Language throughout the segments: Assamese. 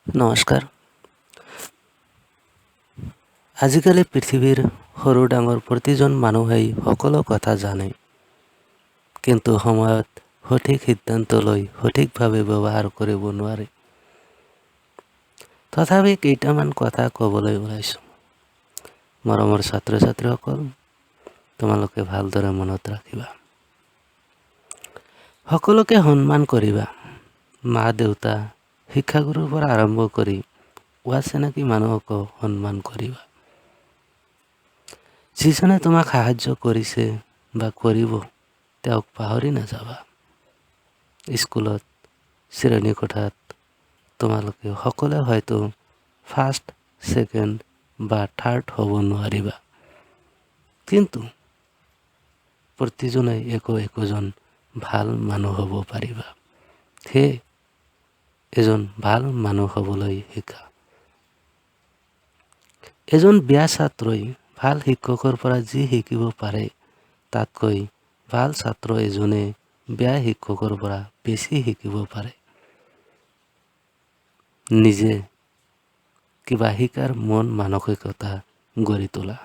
নমস্কাৰ। আজিকালি পৃথিৱীৰ সৰু ডাঙৰ প্ৰতিজন মানুহেই সকলো কথা জানে, কিন্তু সময়ত সঠিক সিদ্ধান্ত লৈ সঠিকভাৱে ব্যৱহাৰ কৰিব নোৱাৰে। তথাপি কেইটামান কথা ক'বলৈ ওলাইছোঁ। মৰমৰ ছাত্ৰ ছাত্ৰীসকল, তোমালোকে ভালদৰে মনত ৰাখিবা। সকলোকে সন্মান কৰিবা। মা দেউতা, শিক্ষাগুৰুৰ পৰা আৰম্ভ কৰি অচিনাকি মানুহকো সন্মান কৰিবা। যিজনে তোমাক সাহায্য কৰিছে বা কৰিব, তেওঁক পাহৰি নাযাবা। স্কুলত, শ্ৰেণীকোঠাত তোমালোকে সকলোৱে হয়তো ফাৰ্ষ্ট, ছেকেণ্ড বা থাৰ্ড হ'ব নোৱাৰিবা, কিন্তু প্ৰতিজনে একোজন ভাল মানুহ হ'ব পাৰিবা। সেয়ে এজন ভাল মানুহ হ'বলৈ শিকা। এজন বেয়া ছাত্ৰই ভাল শিক্ষকৰ পৰা যি শিকিব পাৰে, তাতকৈ ভাল ছাত্ৰ এজনে বেয়া শিক্ষকৰ পৰা বেছি শিকিব পাৰে। নিজে কিবা শিকাৰ মন মানসিকতা গঢ়ি তোলা।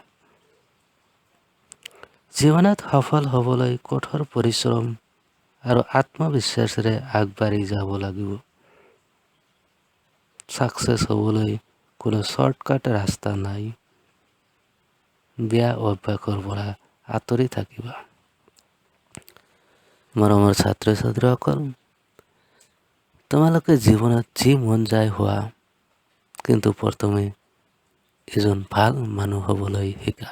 জীৱনত সফল হ'বলৈ কঠোৰ পৰিশ্ৰম আৰু আত্মবিশ্বাসেৰে আগবাঢ়ি যাব লাগিব। ছাকচেছ হ'বলৈ কোনো শ্বৰ্টকাট ৰাস্তা নাই। বেয়া অভ্যাসৰ পৰা আঁতৰি থাকিবা। মৰমৰ ছাত্ৰ ছাত্ৰীসকল, তোমালোকে জীৱনত যি মন যায় হোৱা, কিন্তু প্ৰথমে এজন ভাল মানুহ হ'বলৈ শিকা।